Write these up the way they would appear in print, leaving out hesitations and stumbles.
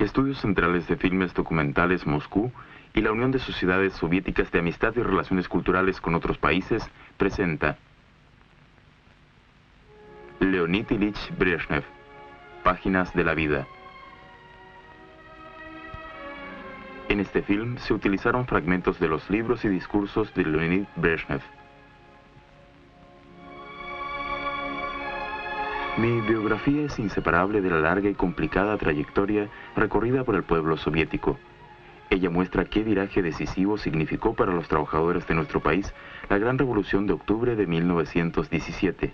Estudios Centrales de Filmes Documentales Moscú y la Unión de Sociedades Soviéticas de Amistad y Relaciones Culturales con otros países presenta Leonid Ilich Brezhnev, Páginas de la vida. En este film se utilizaron fragmentos de los libros y discursos de Leonid Brezhnev. Mi biografía es inseparable de la larga y complicada trayectoria recorrida por el pueblo soviético. Ella muestra qué viraje decisivo significó para los trabajadores de nuestro país la gran revolución de octubre de 1917.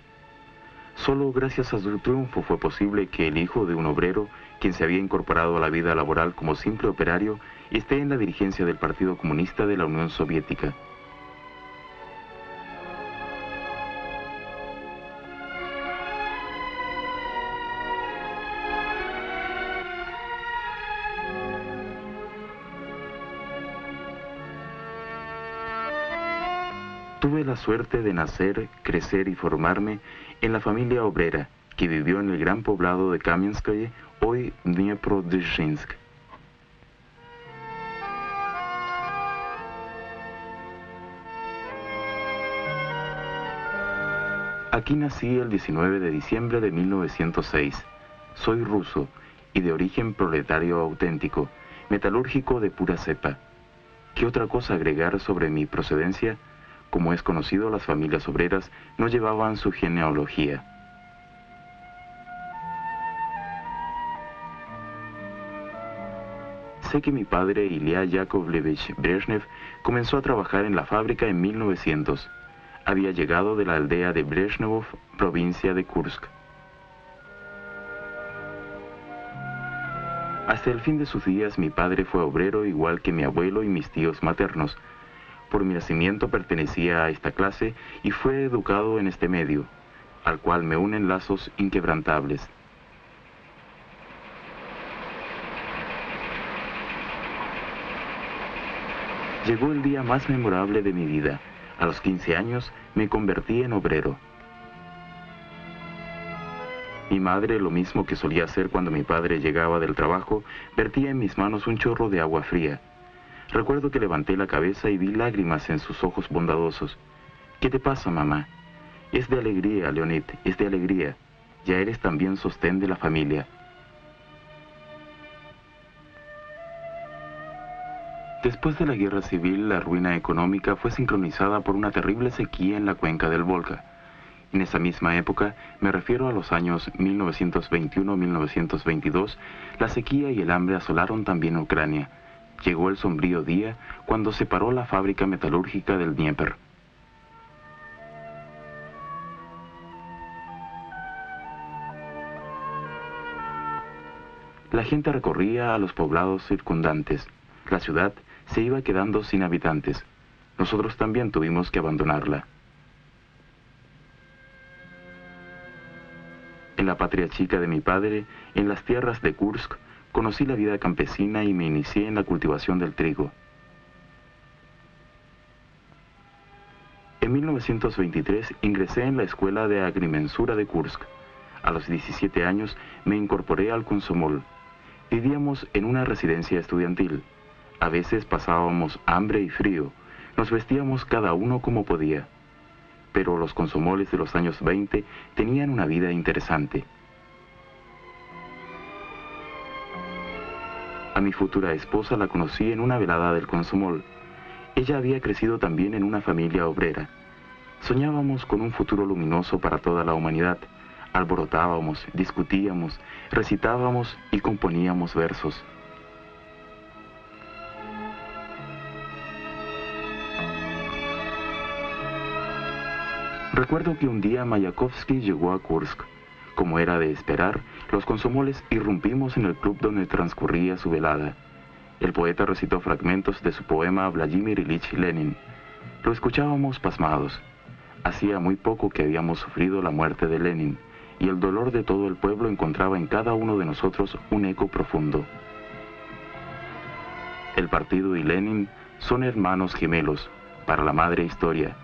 Solo gracias a su triunfo fue posible que el hijo de un obrero, quien se había incorporado a la vida laboral como simple operario, esté en la dirigencia del Partido Comunista de la Unión Soviética. Tuve la suerte de nacer, crecer y formarme en la familia obrera que vivió en el gran poblado de Kamenskoye, hoy Dniprodzerzhinsk. Aquí nací el 19 de diciembre de 1906. Soy ruso y de origen proletario auténtico, metalúrgico de pura cepa. ¿Qué otra cosa agregar sobre mi procedencia? Como es conocido, las familias obreras no llevaban su genealogía. Sé que mi padre, Ilya Yakovlevich Brezhnev, comenzó a trabajar en la fábrica en 1900. Había llegado de la aldea de Brezhnevov, provincia de Kursk. Hasta el fin de sus días mi padre fue obrero igual que mi abuelo y mis tíos maternos. Por mi nacimiento pertenecía a esta clase y fue educado en este medio, al cual me unen lazos inquebrantables. Llegó el día más memorable de mi vida. A los 15 años me convertí en obrero. Mi madre, lo mismo que solía hacer cuando mi padre llegaba del trabajo, vertía en mis manos un chorro de agua fría. Recuerdo que levanté la cabeza y vi lágrimas en sus ojos bondadosos. ¿Qué te pasa, mamá? Es de alegría, Leonid, es de alegría. Ya eres también sostén de la familia. Después de la guerra civil, la ruina económica fue sincronizada por una terrible sequía en la cuenca del Volga. En esa misma época, me refiero a los años 1921-1922, la sequía y el hambre asolaron también Ucrania. Llegó el sombrío día cuando se paró la fábrica metalúrgica del Dnieper. La gente recorría a los poblados circundantes. La ciudad se iba quedando sin habitantes. Nosotros también tuvimos que abandonarla. En la patria chica de mi padre, en las tierras de Kursk, conocí la vida campesina y me inicié en la cultivación del trigo. En 1923 ingresé en la escuela de agrimensura de Kursk. A los 17 años me incorporé al Komsomol. Vivíamos en una residencia estudiantil. A veces pasábamos hambre y frío. Nos vestíamos cada uno como podía. Pero los Komsomoles de los años 20 tenían una vida interesante. A mi futura esposa la conocí en una velada del Komsomol. Ella había crecido también en una familia obrera. Soñábamos con un futuro luminoso para toda la humanidad. Alborotábamos, discutíamos, recitábamos y componíamos versos. Recuerdo que un día Mayakovsky llegó a Kursk. Como era de esperar, los Komsomoles irrumpimos en el club donde transcurría su velada. El poeta recitó fragmentos de su poema Vladimir Ilich Lenin. Lo escuchábamos pasmados. Hacía muy poco que habíamos sufrido la muerte de Lenin, y el dolor de todo el pueblo encontraba en cada uno de nosotros un eco profundo. El partido y Lenin son hermanos gemelos para la madre historia.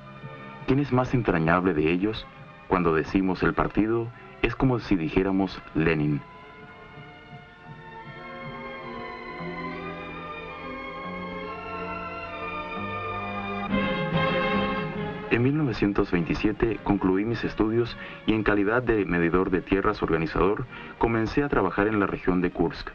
¿Quién es más entrañable de ellos? Cuando decimos el partido, es como si dijéramos Lenin. En 1927 concluí mis estudios y en calidad de medidor de tierras organizador comencé a trabajar en la región de Kursk.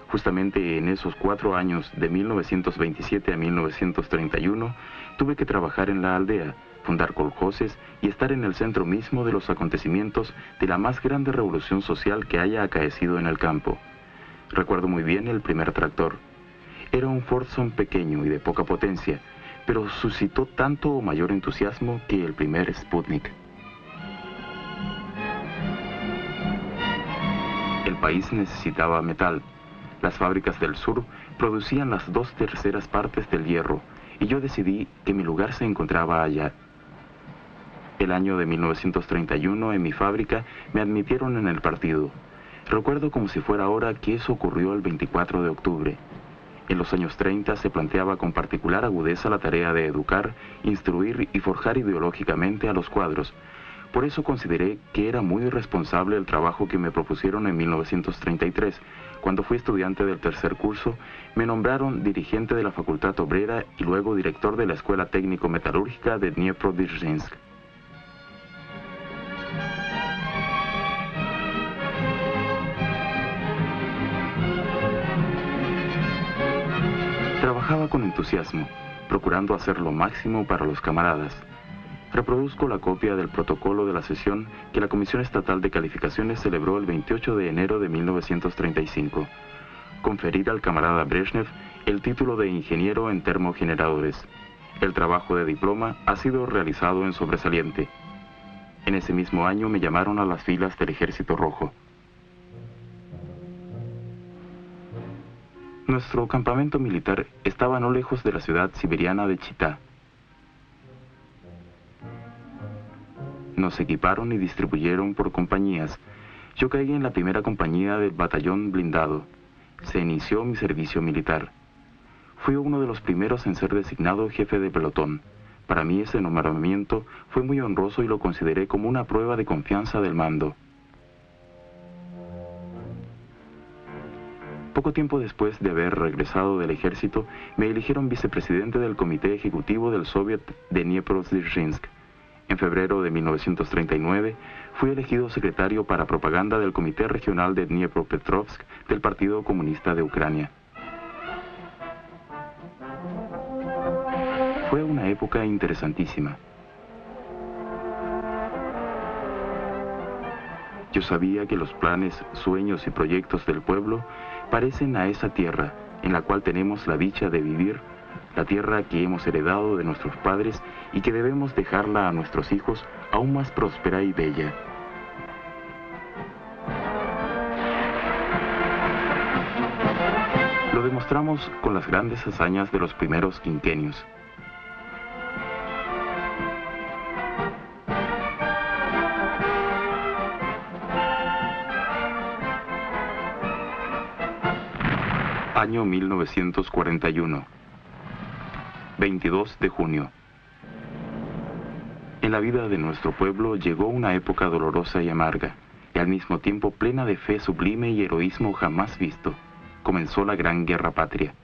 Justamente en esos 4 años, de 1927 a 1931, tuve que trabajar en la aldea, fundar coljoses y estar en el centro mismo de los acontecimientos de la más grande revolución social que haya acaecido en el campo. Recuerdo muy bien el primer tractor. Era un Fordson pequeño y de poca potencia, pero suscitó tanto o mayor entusiasmo que el primer Sputnik. El país necesitaba metal. Las fábricas del sur producían las 2/3 partes del hierro, y yo decidí que mi lugar se encontraba allá. El año de 1931, en mi fábrica, me admitieron en el partido. Recuerdo como si fuera ahora que eso ocurrió el 24 de octubre. En los años 30 se planteaba con particular agudeza la tarea de educar, instruir y forjar ideológicamente a los cuadros. Por eso consideré que era muy irresponsable el trabajo que me propusieron en 1933. Cuando fui estudiante del tercer curso, me nombraron dirigente de la Facultad Obrera y luego director de la Escuela Técnico-Metalúrgica de Dnieprodzerzhinsk. Trabajaba con entusiasmo, procurando hacer lo máximo para los camaradas. Reproduzco la copia del protocolo de la sesión que la Comisión Estatal de Calificaciones celebró el 28 de enero de 1935. Conferir al camarada Brezhnev el título de ingeniero en termogeneradores. El trabajo de diploma ha sido realizado en sobresaliente. En ese mismo año me llamaron a las filas del Ejército Rojo. Nuestro campamento militar estaba no lejos de la ciudad siberiana de Chitá. Nos equiparon y distribuyeron por compañías. Yo caí en la primera compañía del batallón blindado. Se inició mi servicio militar. Fui uno de los primeros en ser designado jefe de pelotón. Para mí ese nombramiento fue muy honroso y lo consideré como una prueba de confianza del mando. Poco tiempo después de haber regresado del ejército, me eligieron vicepresidente del Comité Ejecutivo del Soviet de Dnieprodzerzhinsk. En febrero de 1939, fui elegido secretario para propaganda del Comité Regional de Dniepropetrovsk del Partido Comunista de Ucrania. Fue una época interesantísima. Yo sabía que los planes, sueños y proyectos del pueblo parecen a esa tierra en la cual tenemos la dicha de vivir, la tierra que hemos heredado de nuestros padres y que debemos dejarla a nuestros hijos aún más próspera y bella. Lo demostramos con las grandes hazañas de los primeros quinquenios. Año 1941, 22 de junio. En la vida de nuestro pueblo llegó una época dolorosa y amarga, y al mismo tiempo plena de fe sublime y heroísmo jamás visto. Comenzó la Gran Guerra Patria.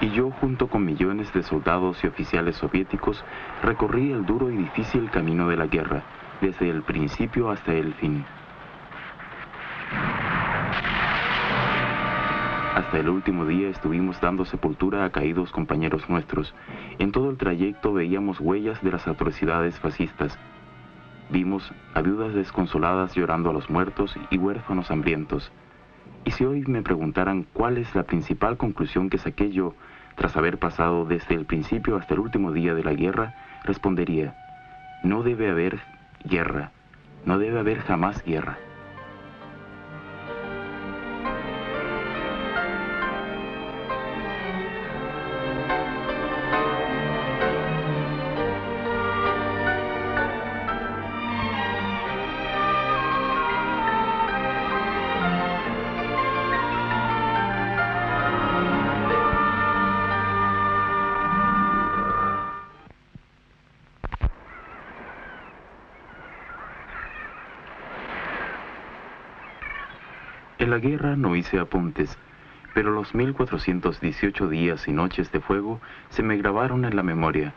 Y yo, junto con millones de soldados y oficiales soviéticos, recorrí el duro y difícil camino de la guerra, desde el principio hasta el fin. Hasta el último día estuvimos dando sepultura a caídos compañeros nuestros. En todo el trayecto veíamos huellas de las atrocidades fascistas. Vimos a viudas desconsoladas llorando a los muertos y huérfanos hambrientos. Y si hoy me preguntaran cuál es la principal conclusión que saqué yo, tras haber pasado desde el principio hasta el último día de la guerra, respondería: no debe haber guerra, no debe haber jamás guerra. En la guerra no hice apuntes, pero los 1418 días y noches de fuego se me grabaron en la memoria.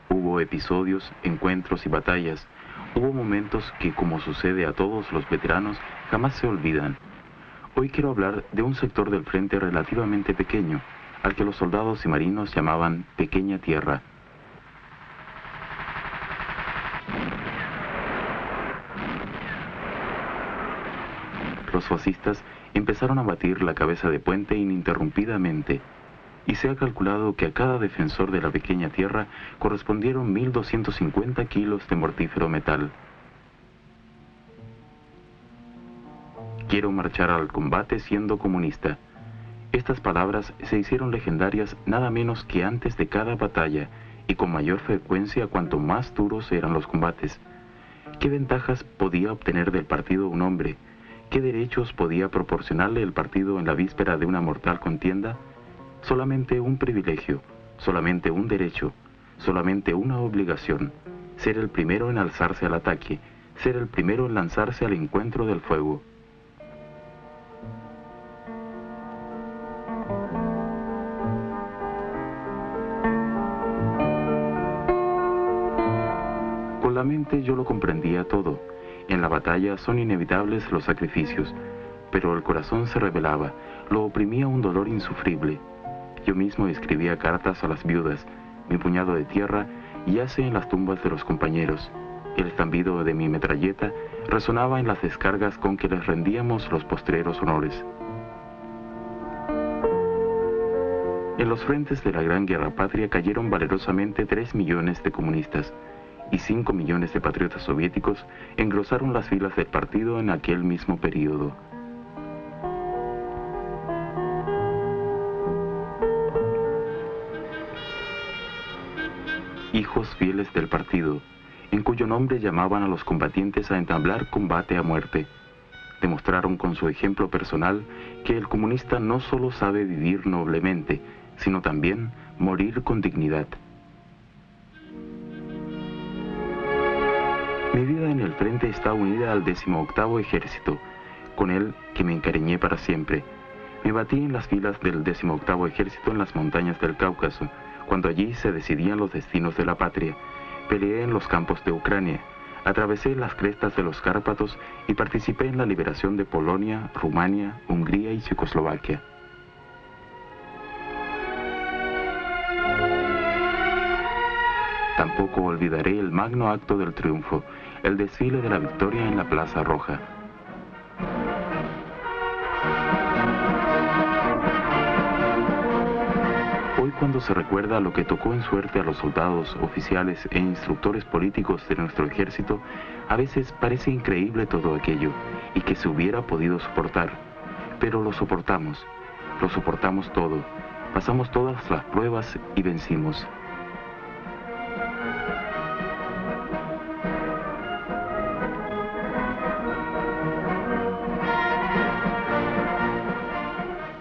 Hubo episodios, encuentros y batallas. Hubo momentos que, como sucede a todos los veteranos, jamás se olvidan. Hoy quiero hablar de un sector del frente relativamente pequeño, al que los soldados y marinos llamaban Pequeña Tierra. Los fascistas empezaron a batir la cabeza de Puente ininterrumpidamente, y se ha calculado que a cada defensor de la Pequeña Tierra correspondieron 1.250 kilos de mortífero metal. Quiero marchar al combate siendo comunista. Estas palabras se hicieron legendarias nada menos que antes de cada batalla, y con mayor frecuencia cuanto más duros eran los combates. ¿Qué ventajas podía obtener del partido un hombre? ¿Qué derechos podía proporcionarle el partido en la víspera de una mortal contienda? Solamente un privilegio, solamente un derecho, solamente una obligación: ser el primero en alzarse al ataque, ser el primero en lanzarse al encuentro del fuego. Con la mente yo lo comprendía todo. En la batalla son inevitables los sacrificios, pero el corazón se rebelaba, lo oprimía un dolor insufrible. Yo mismo escribía cartas a las viudas, mi puñado de tierra yace en las tumbas de los compañeros. El estampido de mi metralleta resonaba en las descargas con que les rendíamos los postreros honores. En los frentes de la Gran Guerra Patria cayeron valerosamente 3 millones de comunistas, y 5 millones de patriotas soviéticos engrosaron las filas del partido en aquel mismo período. Hijos fieles del partido, en cuyo nombre llamaban a los combatientes a entablar combate a muerte. Demostraron con su ejemplo personal que el comunista no solo sabe vivir noblemente, sino también morir con dignidad. Mi vida en el frente está unida al 18º Ejército, con él que me encariñé para siempre. Me batí en las filas del 18º Ejército en las montañas del Cáucaso, cuando allí se decidían los destinos de la patria. Peleé en los campos de Ucrania, atravesé las crestas de los Cárpatos y participé en la liberación de Polonia, Rumania, Hungría y Checoslovaquia. Tampoco olvidaré el magno acto del triunfo, el desfile de la victoria en la Plaza Roja. Hoy, cuando se recuerda lo que tocó en suerte a los soldados, oficiales e instructores políticos de nuestro ejército, a veces parece increíble todo aquello y que se hubiera podido soportar. Pero lo soportamos todo, pasamos todas las pruebas y vencimos.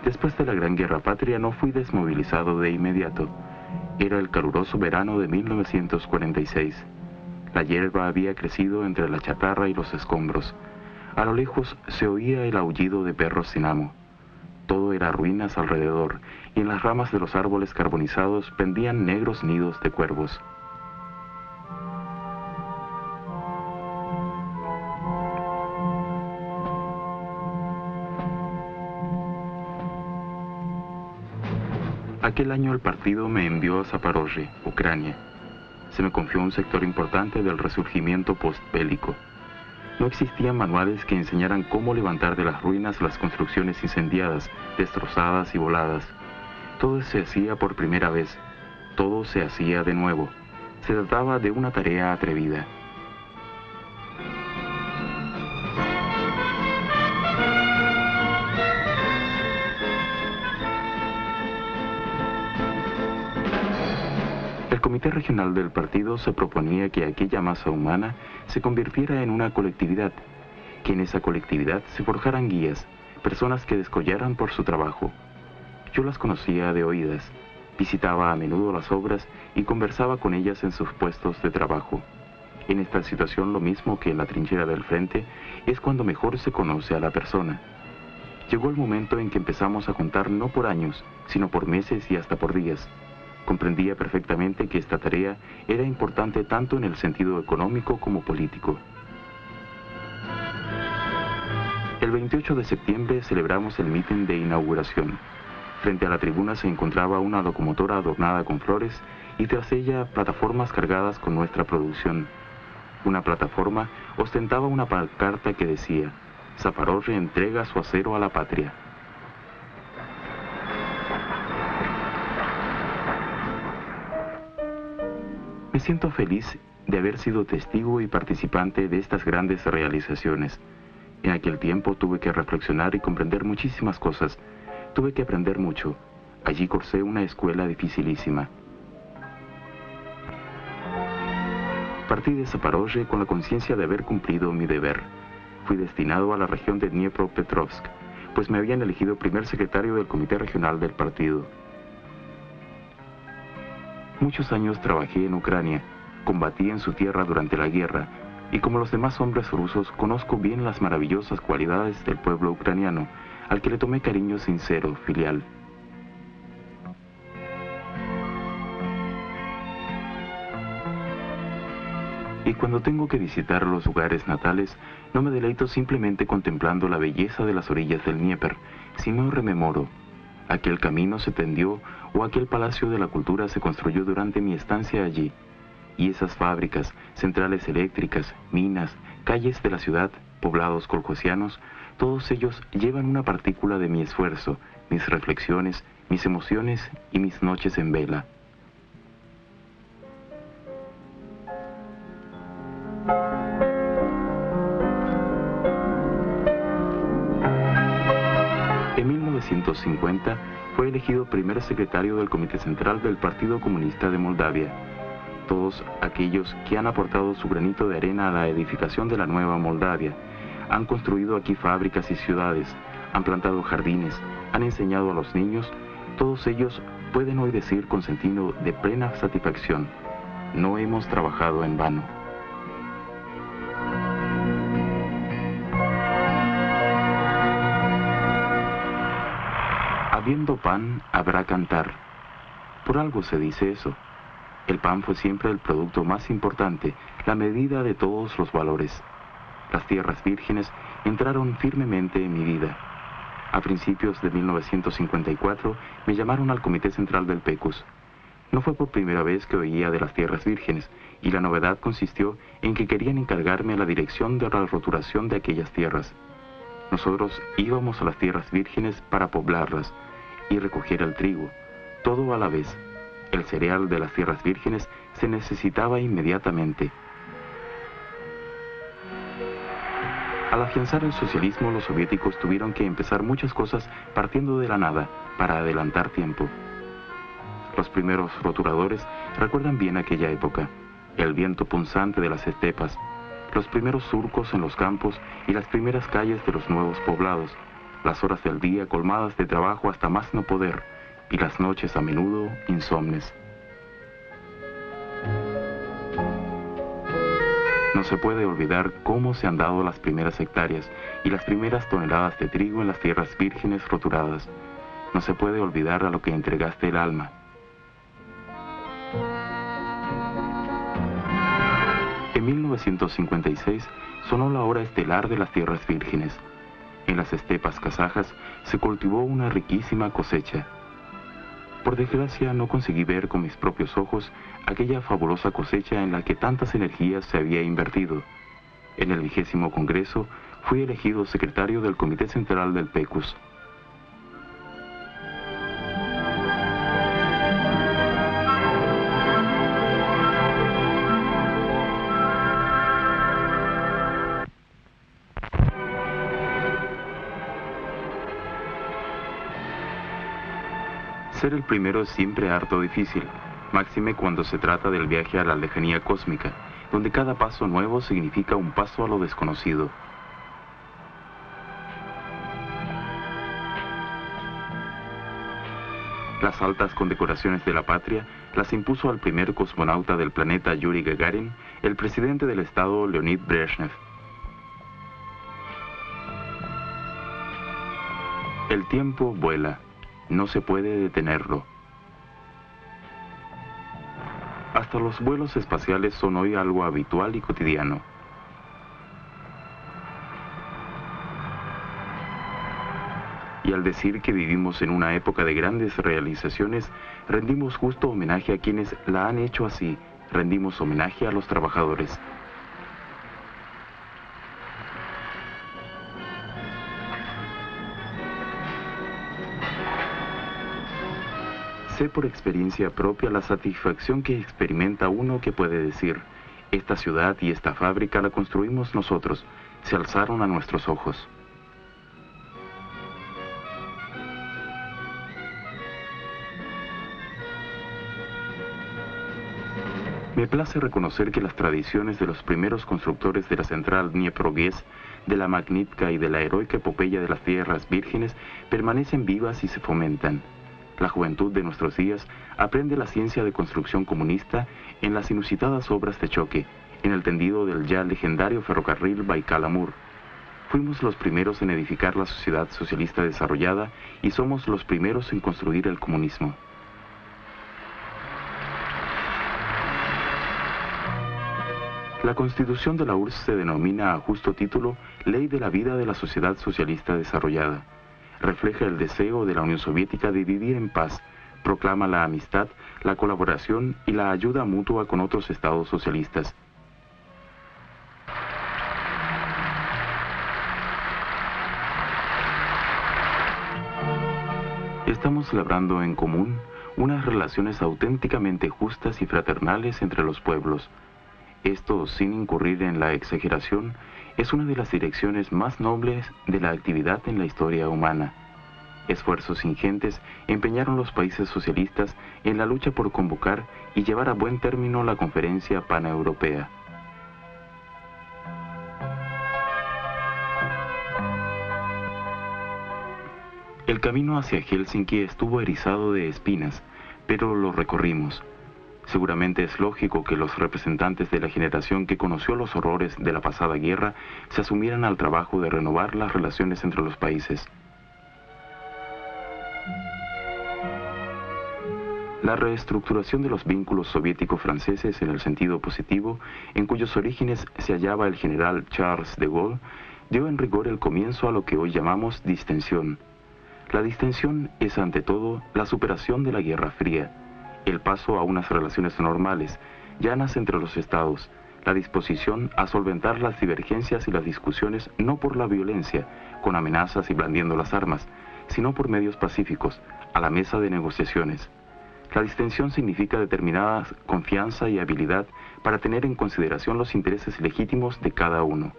Después de la Gran Guerra Patria no fui desmovilizado de inmediato. Era el caluroso verano de 1946. La hierba había crecido entre la chatarra y los escombros. A lo lejos se oía el aullido de perros sin amo. Todo era ruinas alrededor, y en las ramas de los árboles carbonizados pendían negros nidos de cuervos. Aquel año el partido me envió a Zaporozhye, Ucrania. Se me confió un sector importante del resurgimiento postbélico. No existían manuales que enseñaran cómo levantar de las ruinas las construcciones incendiadas, destrozadas y voladas. Todo se hacía por primera vez, todo se hacía de nuevo. Se trataba de una tarea atrevida. El Comité Regional del partido se proponía que aquella masa humana se convirtiera en una colectividad, que en esa colectividad se forjaran guías, personas que descollaran por su trabajo. Yo las conocía de oídas, visitaba a menudo las obras y conversaba con ellas en sus puestos de trabajo. En esta situación, lo mismo que en la trinchera del frente, es cuando mejor se conoce a la persona. Llegó el momento en que empezamos a contar no por años, sino por meses y hasta por días. Comprendía perfectamente que esta tarea era importante tanto en el sentido económico como político. El 28 de septiembre celebramos el mitin de inauguración. Frente a la tribuna se encontraba una locomotora adornada con flores y tras ella plataformas cargadas con nuestra producción. Una plataforma ostentaba una pancarta que decía: Zaparozhye entrega su acero a la patria. Me siento feliz de haber sido testigo y participante de estas grandes realizaciones. En aquel tiempo tuve que reflexionar y comprender muchísimas cosas. Tuve que aprender mucho. Allí cursé una escuela dificilísima. Partí de Zaporozhye con la conciencia de haber cumplido mi deber. Fui destinado a la región de Dniepropetrovsk, pues me habían elegido primer secretario del comité regional del partido. Muchos años trabajé en Ucrania, combatí en su tierra durante la guerra, y como los demás hombres rusos conozco bien las maravillosas cualidades del pueblo ucraniano, al que le tomé cariño sincero, filial. Y cuando tengo que visitar los lugares natales, no me deleito simplemente contemplando la belleza de las orillas del Dnieper, sino rememoro. Aquel camino se tendió o aquel palacio de la cultura se construyó durante mi estancia allí. Y esas fábricas, centrales eléctricas, minas, calles de la ciudad, poblados kolkhosianos, todos ellos llevan una partícula de mi esfuerzo, mis reflexiones, mis emociones y mis noches en vela. En 1950 fue elegido primer secretario del Comité Central del Partido Comunista de Moldavia. Todos aquellos que han aportado su granito de arena a la edificación de la nueva Moldavia, han construido aquí fábricas y ciudades, han plantado jardines, han enseñado a los niños, todos ellos pueden hoy decir con sentido de plena satisfacción: no hemos trabajado en vano. Habiendo pan, habrá cantar. Por algo se dice eso. El pan fue siempre el producto más importante, la medida de todos los valores. Las tierras vírgenes entraron firmemente en mi vida. A principios de 1954 me llamaron al Comité Central del PECUS. No fue por primera vez que oía de las tierras vírgenes, y la novedad consistió en que querían encargarme la dirección de la roturación de aquellas tierras. Nosotros íbamos a las tierras vírgenes para poblarlas y recoger el trigo, todo a la vez. El cereal de las tierras vírgenes se necesitaba inmediatamente. Al afianzar el socialismo, los soviéticos tuvieron que empezar muchas cosas partiendo de la nada para adelantar tiempo. Los primeros roturadores recuerdan bien aquella época, el viento punzante de las estepas, los primeros surcos en los campos y las primeras calles de los nuevos poblados, las horas del día colmadas de trabajo hasta más no poder, y las noches a menudo insomnes. No se puede olvidar cómo se han dado las primeras hectáreas y las primeras toneladas de trigo en las tierras vírgenes roturadas. No se puede olvidar a lo que entregaste el alma. En 1956 sonó la hora estelar de las tierras vírgenes. En las estepas kazajas se cultivó una riquísima cosecha. Por desgracia no conseguí ver con mis propios ojos aquella fabulosa cosecha en la que tantas energías se había invertido. En el 20º Congreso fui elegido secretario del Comité Central del PECUS. Ser el primero es siempre harto difícil, máxime cuando se trata del viaje a la lejanía cósmica, donde cada paso nuevo significa un paso a lo desconocido. Las altas condecoraciones de la patria las impuso al primer cosmonauta del planeta Yuri Gagarin, el presidente del Estado Leonid Brezhnev. tiempo vuela, no se puede detenerlo. Hasta los vuelos espaciales son hoy algo habitual y cotidiano. Y al decir que vivimos en una época de grandes realizaciones, rendimos justo homenaje a quienes la han hecho así, rendimos homenaje a los trabajadores. Sé por experiencia propia la satisfacción que experimenta uno que puede decir, esta ciudad y esta fábrica la construimos nosotros, se alzaron a nuestros ojos. Me place reconocer que las tradiciones de los primeros constructores de la central Dnieprogues, de la Magnitka y de la heroica epopeya de las tierras vírgenes permanecen vivas y se fomentan. La juventud de nuestros días aprende la ciencia de construcción comunista en las inusitadas obras de choque, en el tendido del ya legendario ferrocarril Baikal-Amur. Fuimos los primeros en edificar la sociedad socialista desarrollada y somos los primeros en construir el comunismo. La Constitución de la URSS se denomina a justo título Ley de la Vida de la Sociedad Socialista Desarrollada. Refleja el deseo de la Unión Soviética de vivir en paz, proclama la amistad, la colaboración y la ayuda mutua con otros estados socialistas. Estamos labrando en común unas relaciones auténticamente justas y fraternales entre los pueblos. Esto, sin incurrir en la exageración, es una de las direcciones más nobles de la actividad en la historia humana. Esfuerzos ingentes empeñaron los países socialistas en la lucha por convocar y llevar a buen término la Conferencia Paneuropea. El camino hacia Helsinki estuvo erizado de espinas, pero lo recorrimos. Seguramente es lógico que los representantes de la generación que conoció los horrores de la pasada guerra se asumieran al trabajo de renovar las relaciones entre los países. La reestructuración de los vínculos soviético-franceses en el sentido positivo, en cuyos orígenes se hallaba el general Charles de Gaulle, dio en rigor el comienzo a lo que hoy llamamos distensión. La distensión es ante todo la superación de la Guerra Fría, el paso a unas relaciones normales, llanas entre los estados, la disposición a solventar las divergencias y las discusiones no por la violencia, con amenazas y blandiendo las armas, sino por medios pacíficos, a la mesa de negociaciones. La distensión significa determinada confianza y habilidad para tener en consideración los intereses legítimos de cada uno.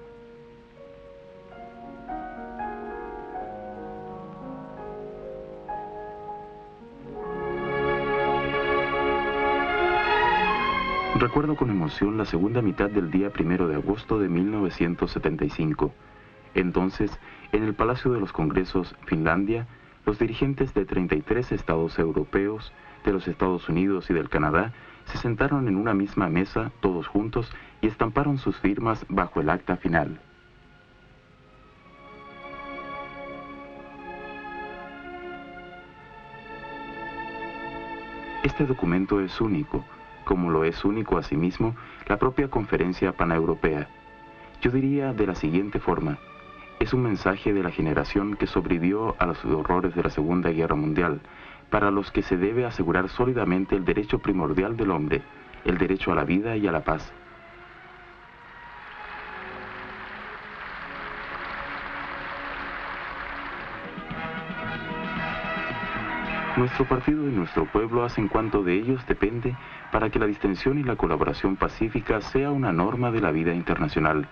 Recuerdo con emoción la segunda mitad del día 1 de agosto de 1975. Entonces, en el Palacio de los Congresos, Finlandia, los dirigentes de 33 estados europeos, de los Estados Unidos y del Canadá, se sentaron en una misma mesa, todos juntos, y estamparon sus firmas bajo el acta final. Este documento es único, como lo es único asimismo la propia Conferencia Paneuropea. Yo diría de la siguiente forma: es un mensaje de la generación que sobrevivió a los horrores de la Segunda Guerra Mundial, para los que se debe asegurar sólidamente el derecho primordial del hombre, el derecho a la vida y a la paz. Nuestro partido y nuestro pueblo hacen cuanto de ellos depende para que la distensión y la colaboración pacífica sea una norma de la vida internacional.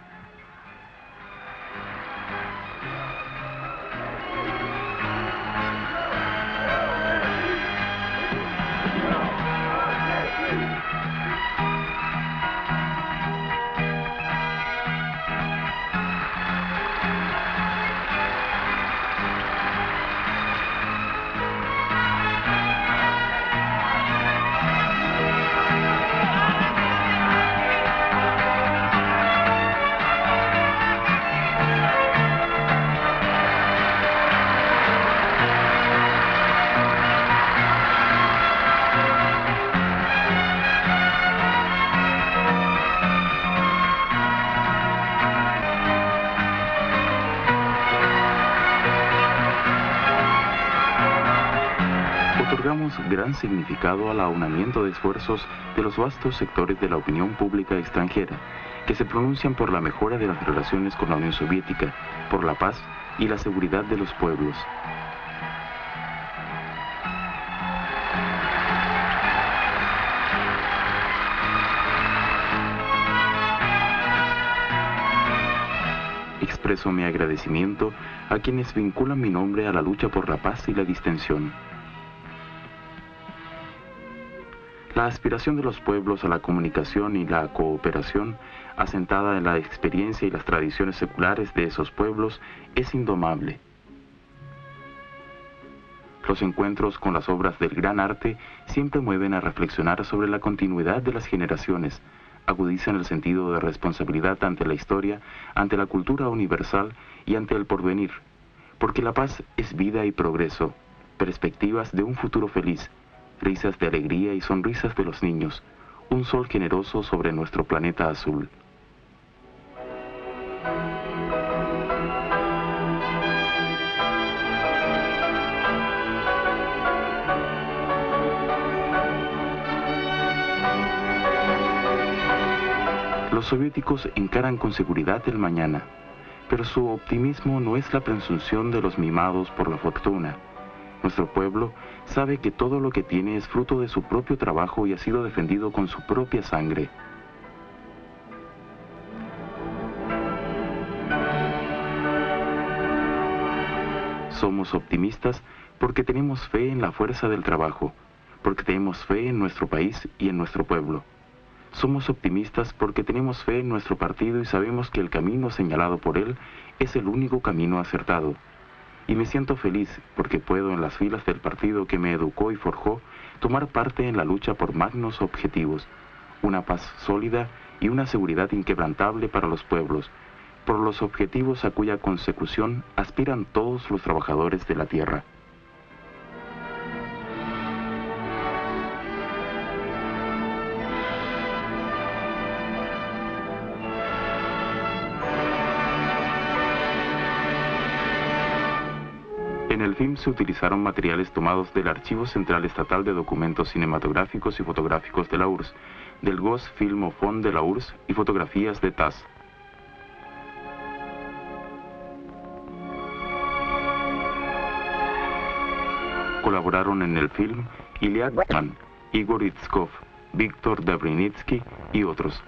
damos gran significado al aunamiento de esfuerzos de los vastos sectores de la opinión pública extranjera, que se pronuncian por la mejora de las relaciones con la Unión Soviética, por la paz y la seguridad de los pueblos. Expreso mi agradecimiento a quienes vinculan mi nombre a la lucha por la paz y la distensión. La aspiración de los pueblos a la comunicación y la cooperación, asentada en la experiencia y las tradiciones seculares de esos pueblos, es indomable. Los encuentros con las obras del gran arte siempre mueven a reflexionar sobre la continuidad de las generaciones, agudizan el sentido de responsabilidad ante la historia, ante la cultura universal y ante el porvenir, porque la paz es vida y progreso, perspectivas de un futuro feliz, risas de alegría y sonrisas de los niños, un sol generoso sobre nuestro planeta azul. Los soviéticos encaran con seguridad el mañana, pero su optimismo no es la presunción de los mimados por la fortuna. Nuestro pueblo sabe que todo lo que tiene es fruto de su propio trabajo y ha sido defendido con su propia sangre. Somos optimistas porque tenemos fe en la fuerza del trabajo, porque tenemos fe en nuestro país y en nuestro pueblo. Somos optimistas porque tenemos fe en nuestro partido y sabemos que el camino señalado por él es el único camino acertado. Y me siento feliz porque puedo en las filas del partido que me educó y forjó tomar parte en la lucha por magnos objetivos, una paz sólida y una seguridad inquebrantable para los pueblos, por los objetivos a cuya consecución aspiran todos los trabajadores de la tierra. En el film se utilizaron materiales tomados del Archivo Central Estatal de Documentos Cinematográficos y Fotográficos de la URSS, del Gos Filmofond de la URSS y fotografías de TASS. Colaboraron en el film Ilya Gutman, Igor Itskov, Víctor Dabrinitsky y otros.